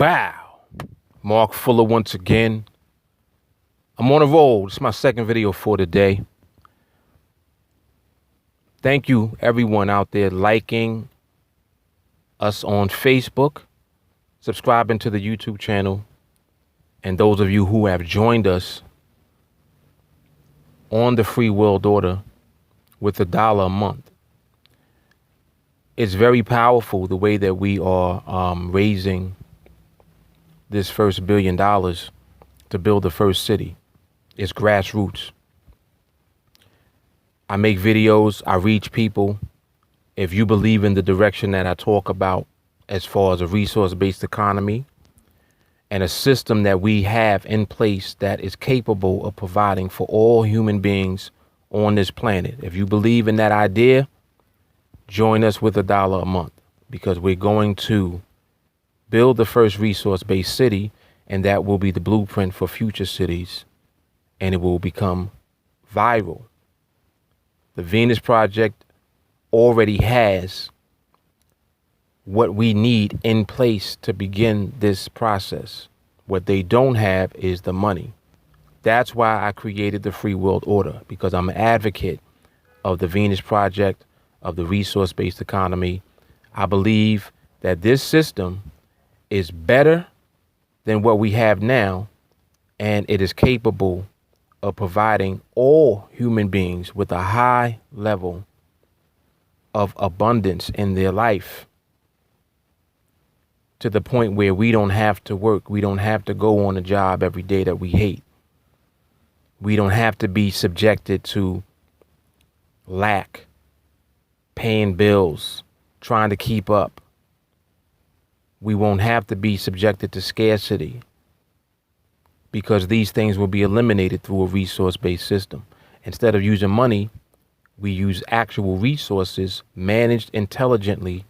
Bow. Mark Fuller once again. I'm on a roll. It's my second video for today. Thank you everyone out there liking us on Facebook, subscribing to the YouTube channel, and those of you who have joined us on the Free World Order with $1 a month. It's very powerful the way that we are raising this first $1 billion to build the first city. It's grassroots. I make videos, I reach people. If you believe in the direction that I talk about as far as a resource-based economy and a system that we have in place that is capable of providing for all human beings on this planet, if you believe in that idea, join us with $1 a month, because we're going to build the first resource-based city, and that will be the blueprint for future cities, and it will become viral. The Venus Project already has what we need in place to begin this process. What they don't have is the money. That's why I created the Free World Order, because I'm an advocate of the Venus Project, of the resource-based economy. I believe that this system is better than what we have now, and it is capable of providing all human beings with a high level of abundance in their life, to the point where we don't have to work. We don't have to go on a job every day that we hate. We don't have to be subjected to lack, paying bills, trying to keep up. We won't have to be subjected to scarcity, because these things will be eliminated through a resource-based system. Instead of using money, we use actual resources managed intelligently,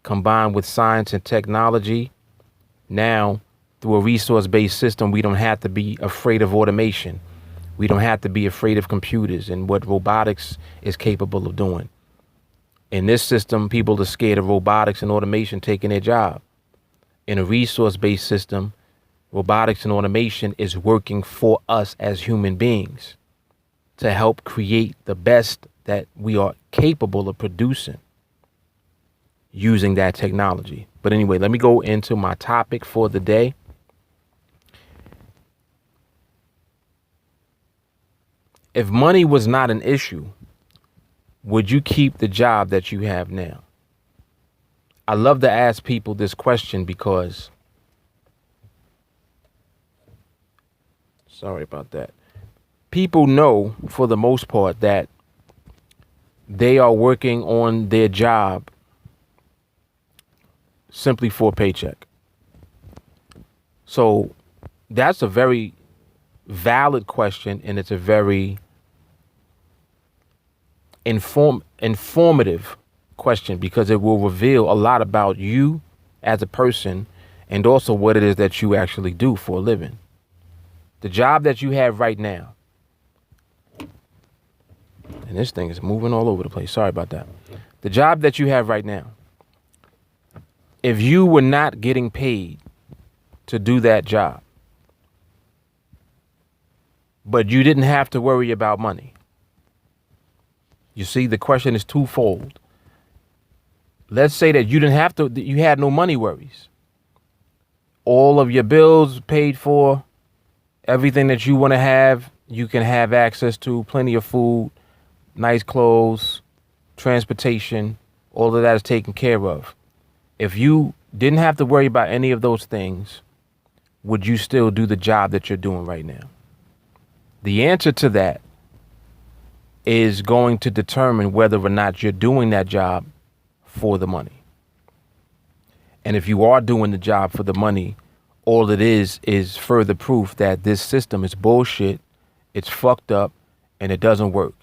combined with science and technology. Now, through a resource-based system, we don't have to be afraid of automation. We don't have to be afraid of computers and what robotics is capable of doing. In this system, people are scared of robotics and automation taking their job. In a resource-based system, robotics and automation is working for us as human beings to help create the best that we are capable of producing using that technology. But anyway, let me go into my topic for the day. If money was not an issue, would you keep the job that you have now? I love to ask people this question because, sorry about that, people know for the most part that they are working on their job simply for a paycheck. So that's a very valid question, and it's a very informative question, because it will reveal a lot about you as a person and also what it is that you actually do for a living. The job that you have right now, and this thing is moving all over the place. Sorry about that. The job that you have right now, if you were not getting paid to do that job, but you didn't have to worry about money. You see, the question is twofold. Let's say that you didn't have to, you had no money worries. All of your bills paid for, everything that you want to have, you can have access to, plenty of food, nice clothes, transportation, all of that is taken care of. If you didn't have to worry about any of those things, would you still do the job that you're doing right now? The answer to that is going to determine whether or not you're doing that job for the money. And if you are doing the job for the money, all it is further proof that this system is bullshit, it's fucked up, and it doesn't work.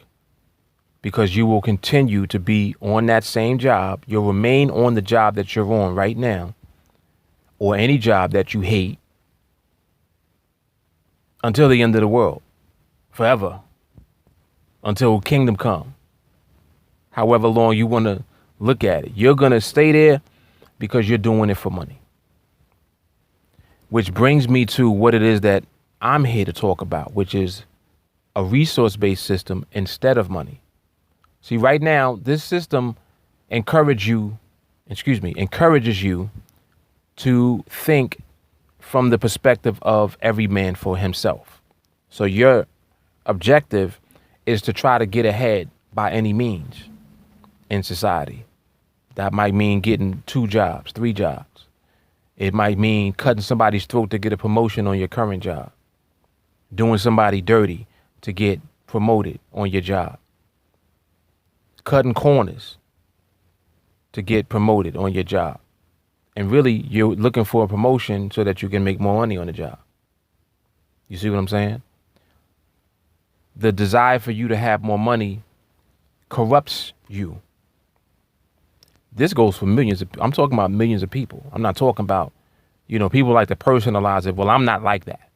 Because you will continue to be on that same job. You'll remain on the job that you're on right now, or any job that you hate, until the end of the world. Forever. Until kingdom come. However long you want to look at it. You're going to stay there because you're doing it for money. which brings me to what it is that I'm here to talk about, which is a resource-based system instead of money. See, right now, this system encourages you to think from the perspective of every man for himself. So your objective is to try to get ahead by any means in society. That might mean getting 2 jobs, 3 jobs. It might mean cutting somebody's throat to get a promotion on your current job, doing somebody dirty to get promoted on your job, cutting corners to get promoted on your job. And really, you're looking for a promotion so that you can make more money on the job. You see what I'm saying? The desire for you to have more money corrupts you. This goes for I'm talking about millions of people. I'm not talking about, people like to personalize it. Well, I'm not like that.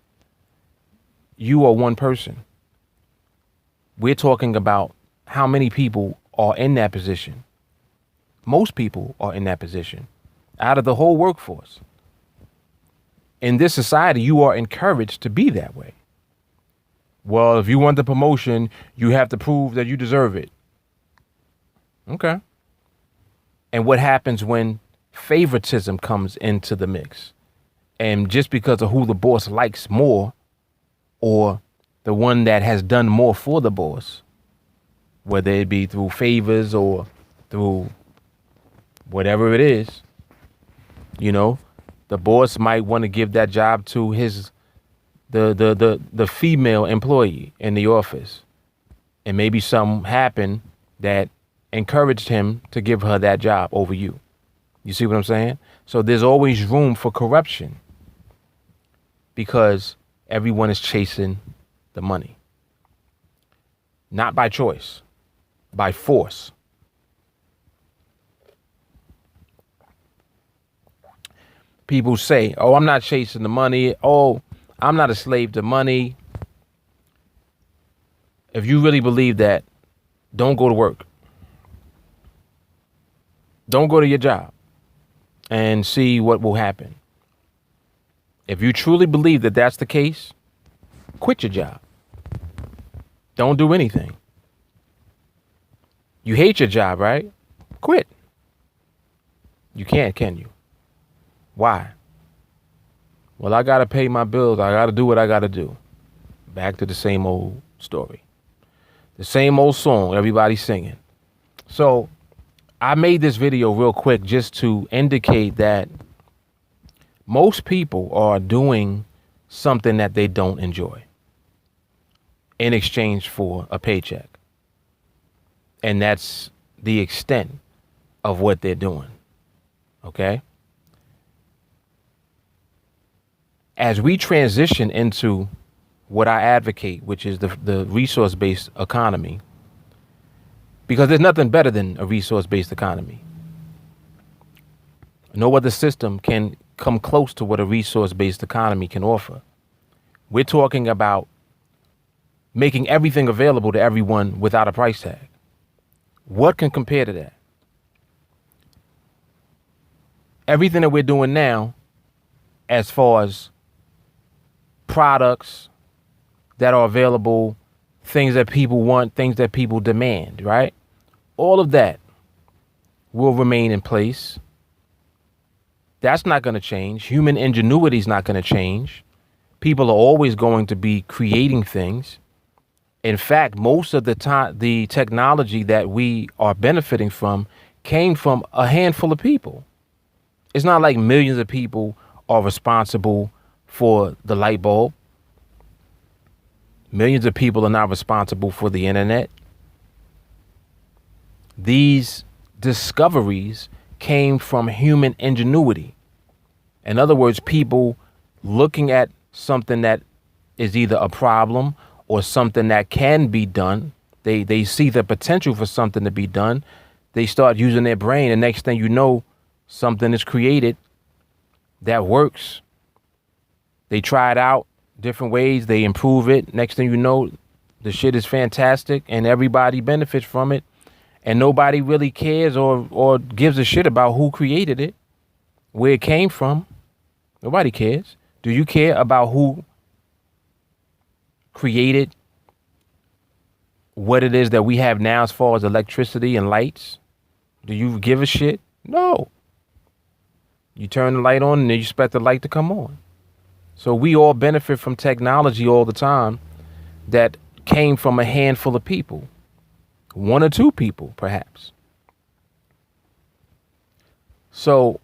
You are one person. We're talking about how many people are in that position. Most people are in that position out of the whole workforce. In this society, you are encouraged to be that way. Well, if you want the promotion, you have to prove that you deserve it. Okay. And what happens when favoritism comes into the mix? And just because of who the boss likes more, or the one that has done more for the boss, whether it be through favors or through whatever it is, the boss might want to give that job to the female employee in the office. And maybe something happened that encouraged him to give her that job over you. You see what I'm saying? So there's always room for corruption because everyone is chasing the money. Not by choice, by force. People say, oh, I'm not chasing the money. Oh, I'm not a slave to money. If you really believe that, don't go to work. Don't go to your job and see what will happen. If you truly believe that that's the case, quit your job. Don't do anything. You hate your job, right? Quit. You can't, can you? Why? Well, I got to pay my bills. I got to do what I got to do. Back to the same old story. The same old song everybody's singing. So I made this video real quick just to indicate that most people are doing something that they don't enjoy in exchange for a paycheck. And that's the extent of what they're doing. Okay? As we transition into what I advocate, which is the resource-based economy, because there's nothing better than a resource-based economy. No other system can come close to what a resource-based economy can offer. We're talking about making everything available to everyone without a price tag. What can compare to that? Everything that we're doing now, as far as products that are available, things that people want, things that people demand, right? All of that will remain in place. That's not going to change. Human ingenuity is not going to change. People are always going to be creating things. In fact, most of the time, the technology that we are benefiting from came from a handful of people. It's not like millions of people are responsible for the light bulb. Millions of people are not responsible for the internet. These discoveries came from human ingenuity. In other words, people looking at something that is either a problem or something that can be done. They see the potential for something to be done. They start using their brain. And next thing you know, something is created that works. They try it out different ways. They improve it. Next thing you know, the shit is fantastic and everybody benefits from it. And nobody really cares or gives a shit about who created it, where it came from. Nobody cares. Do you care about who created what it is that we have now as far as electricity and lights? Do you give a shit? No. You turn the light on and then you expect the light to come on. So we all benefit from technology all the time that came from a handful of people, one or two people, perhaps. So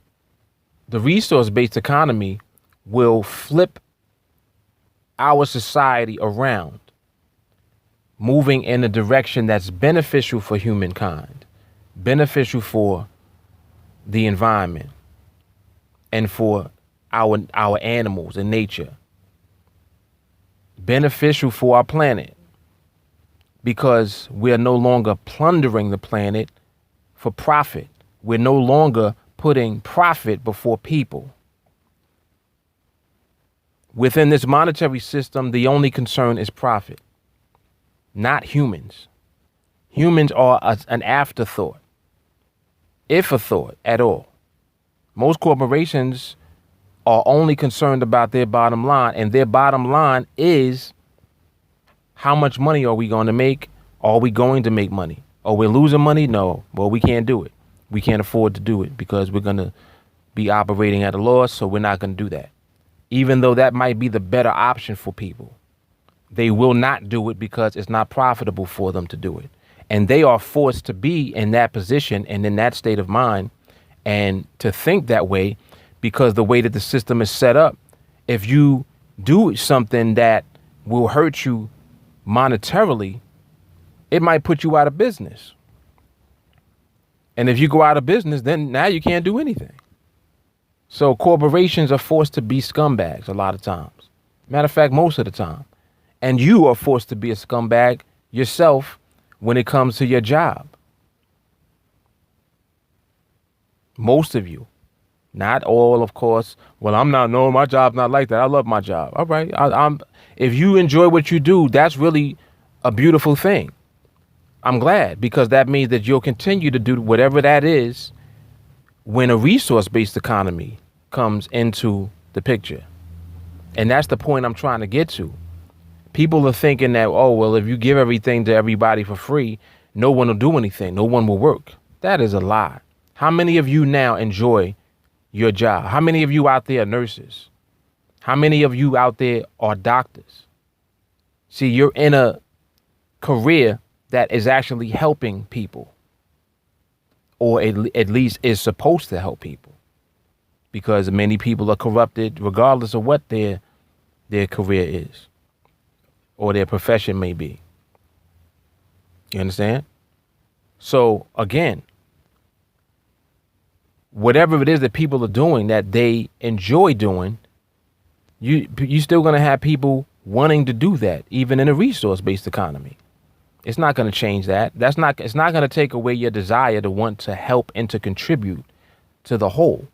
the resource-based economy will flip our society around, moving in a direction that's beneficial for humankind, beneficial for the environment, and for our animals and nature, beneficial for our planet, because we're no longer plundering the planet for profit. We're no longer putting profit before people. Within this monetary system, the only concern is profit, not humans. Humans are an afterthought, if a thought at all. Most corporations are only concerned about their bottom line, and their bottom line is how much money are we going to make? Are we going to make money? Are we losing money? No. Well, we can't do it. We can't afford to do it because we're going to be operating at a loss, so we're not going to do that. Even though that might be the better option for people, they will not do it because it's not profitable for them to do it. And they are forced to be in that position and in that state of mind and to think that way, because the way that the system is set up, if you do something that will hurt you monetarily, it might put you out of business. And if you go out of business, then now you can't do anything. So corporations are forced to be scumbags a lot of times. Matter of fact, most of the time. And you are forced to be a scumbag yourself when it comes to your job. Most of you. Not all, of course. Well, I'm not, no, my job's not like that. I love my job. All right. If you enjoy what you do, that's really a beautiful thing. I'm glad, because that means that you'll continue to do whatever that is when a resource-based economy comes into the picture. And that's the point I'm trying to get to. People are thinking that, oh, well, if you give everything to everybody for free, no one will do anything. No one will work. That is a lie. How many of you now enjoy your job? How many of you out there are nurses? How many of you out there are doctors? See, you're in a career that is actually helping people, or at least is supposed to help people, because many people are corrupted regardless of what their career is or their profession may be. You understand? So again, whatever it is that people are doing that they enjoy doing, you still going to have people wanting to do that, even in a resource-based economy. It's not going to change that. It's not going to take away your desire to want to help and to contribute to the whole.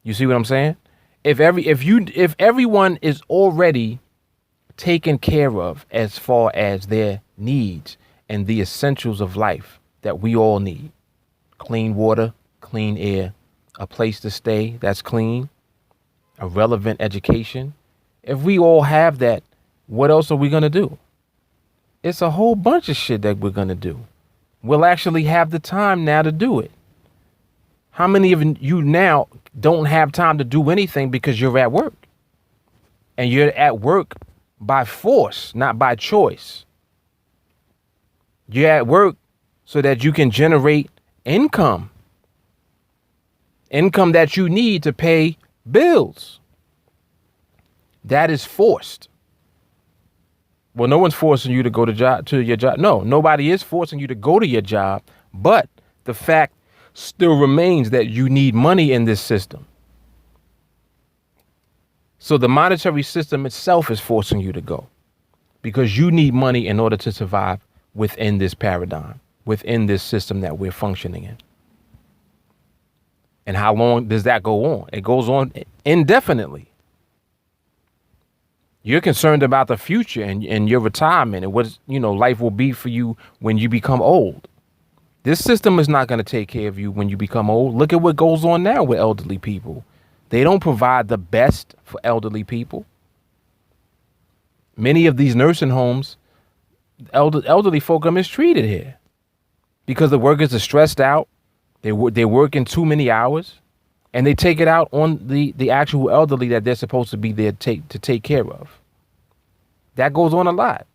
You see what I'm saying? If everyone is already taken care of as far as their needs and the essentials of life that we all need, clean water, clean air, a place to stay that's clean, a relevant education. If we all have that, what else are we going to do? It's a whole bunch of shit that we're going to do. We'll actually have the time now to do it. How many of you now don't have time to do anything because you're at work? And you're at work by force, not by choice. You're at work so that you can generate income. Income that you need to pay bills. That is forced. Well, no one's forcing you to go to your job. No, nobody is forcing you to go to your job. But the fact still remains that you need money in this system. So the monetary system itself is forcing you to go, because you need money in order to survive within this paradigm, within this system that we're functioning in. And how long does that go on? It goes on indefinitely. You're concerned about the future and your retirement and what life will be for you when you become old. This system is not going to take care of you when you become old. Look at what goes on now with elderly people. They don't provide the best for elderly people. Many of these nursing homes, elderly folk are mistreated here because the workers are stressed out. They're working too many hours, and they take it out on the actual elderly that they're supposed to be there to take care of. That goes on a lot.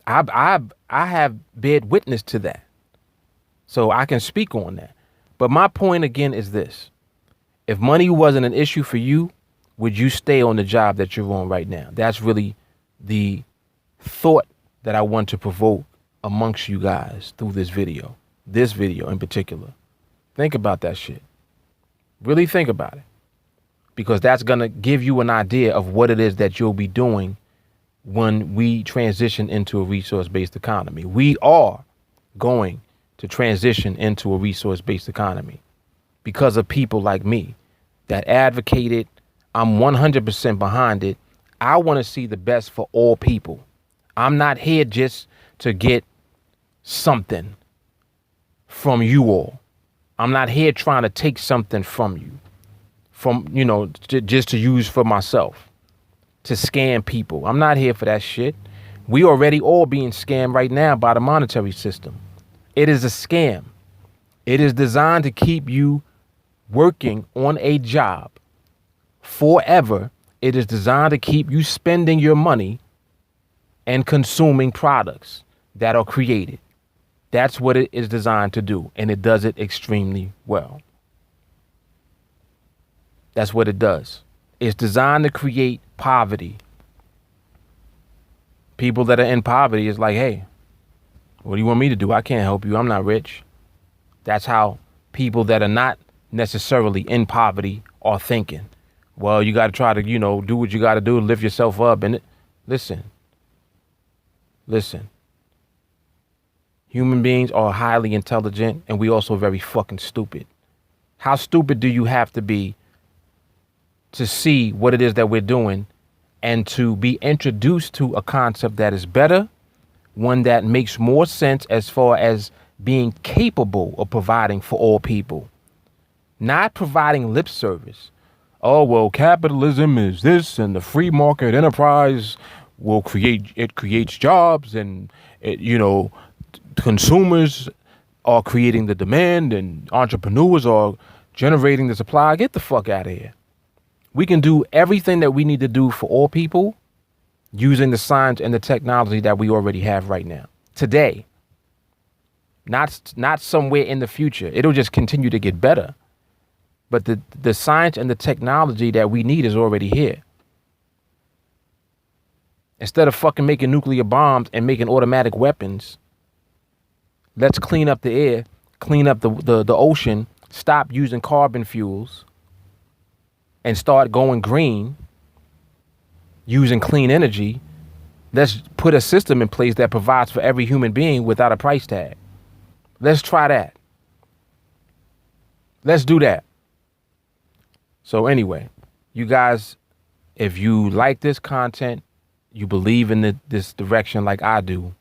I have bared witness to that, so I can speak on that. But my point again is this: if money wasn't an issue for you, would you stay on the job that you're on right now? That's really the thought that I want to provoke amongst you guys through this video in particular. Think about that shit. Really think about it, because that's going to give you an idea of what it is that you'll be doing when we transition into a resource-based economy. We are going to transition into a resource-based economy because of people like me that advocated. I'm 100% behind it. I want to see the best for all people. I'm not here just to get something from you all. I'm not here trying to take something from you, just to use for myself, to scam people. I'm not here for that shit. We already all being scammed right now by the monetary system. It is a scam. It is designed to keep you working on a job forever. It is designed to keep you spending your money and consuming products that are created. That's what it is designed to do, and it does it extremely well. That's what it does. It's designed to create poverty. People that are in poverty is like, hey, what do you want me to do? I can't help you. I'm not rich. That's how people that are not necessarily in poverty are thinking. Well, you got to try to, do what you got to do to lift yourself up. And listen. Human beings are highly intelligent, and we also very fucking stupid. How stupid do you have to be to see what it is that we're doing and to be introduced to a concept that is better, one that makes more sense as far as being capable of providing for all people, not providing lip service. Oh, well, capitalism is this, and the free market enterprise creates jobs, and consumers are creating the demand, and entrepreneurs are generating the supply. Get the fuck out of here. We can do everything that we need to do for all people using the science and the technology that we already have right now, today. Not somewhere in the future. It'll just continue to get better. But the science and the technology that we need is already here. Instead of fucking making nuclear bombs and making automatic weapons, let's clean up the air, clean up the ocean, stop using carbon fuels, and start going green, using clean energy. Let's put a system in place that provides for every human being without a price tag. Let's try that. Let's do that. So anyway, you guys, if you like this content, you believe in this direction like I do,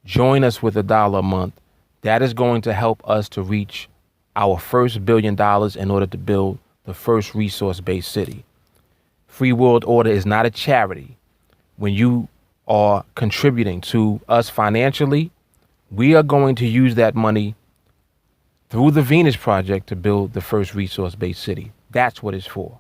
join us with $1 a month. That is going to help us to reach our first $1 billion in order to build the first resource-based city. Free World Order is not a charity. When you are contributing to us financially, we are going to use that money through the Venus Project to build the first resource-based city. That's what it's for.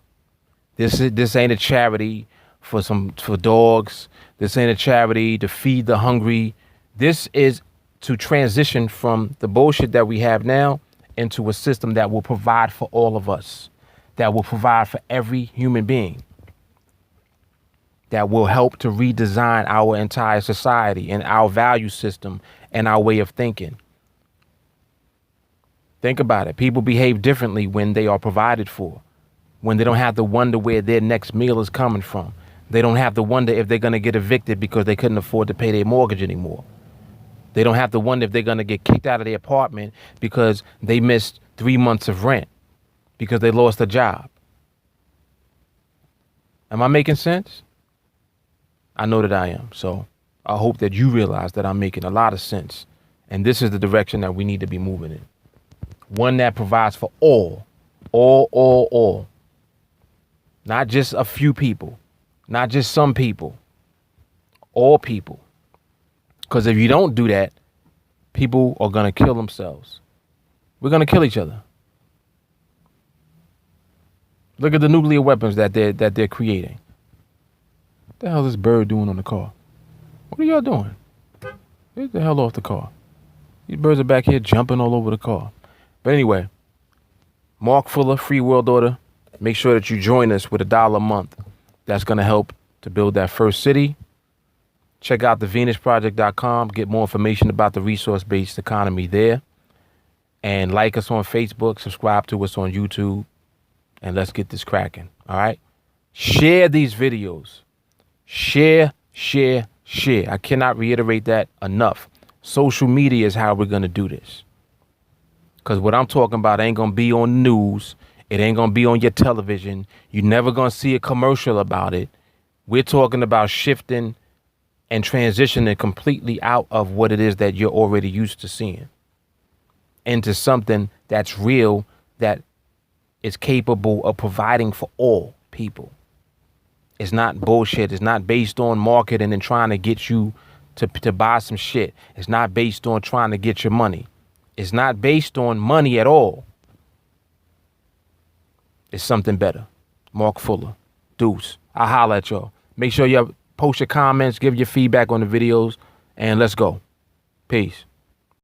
This ain't a charity for dogs. This ain't a charity to feed the hungry. This is to transition from the bullshit that we have now into a system that will provide for all of us, that will provide for every human being, that will help to redesign our entire society and our value system and our way of thinking. Think about it. People behave differently when they are provided for, when they don't have to wonder where their next meal is coming from. They don't have to wonder if they're going to get evicted because they couldn't afford to pay their mortgage anymore. They don't have to wonder if they're going to get kicked out of their apartment because they missed 3 months of rent because they lost a job. Am I making sense? I know that I am. So I hope that you realize that I'm making a lot of sense. And this is the direction that we need to be moving in. One that provides for all. Not just a few people, not just some people, all people. Because if you don't do that, people are going to kill themselves. We're going to kill each other. Look at the nuclear weapons that they're creating. What the hell is this bird doing on the car? What are y'all doing? Get the hell off the car. These birds are back here jumping all over the car. But anyway, Mark Fuller, Free World Order. Make sure that you join us with $1 a month. That's going to help to build that first city. Check out thevenusproject.com. Get more information about the resource-based economy there. And like us on Facebook. Subscribe to us on YouTube. And let's get this cracking. All right? Share these videos. Share, share, share. I cannot reiterate that enough. Social media is how we're going to do this. Because what I'm talking about ain't going to be on the news. It ain't going to be on your television. You're never going to see a commercial about it. We're talking about shifting and transitioning completely out of what it is that you're already used to seeing into something that's real, that is capable of providing for all people. It's not bullshit. It's not based on marketing and trying to get you to buy some shit. It's not based on trying to get your money. It's not based on money at all. It's something better. Mark Fuller. Deuce. I'll holler at y'all. Make sure you post your comments, give your feedback on the videos, and let's go. Peace.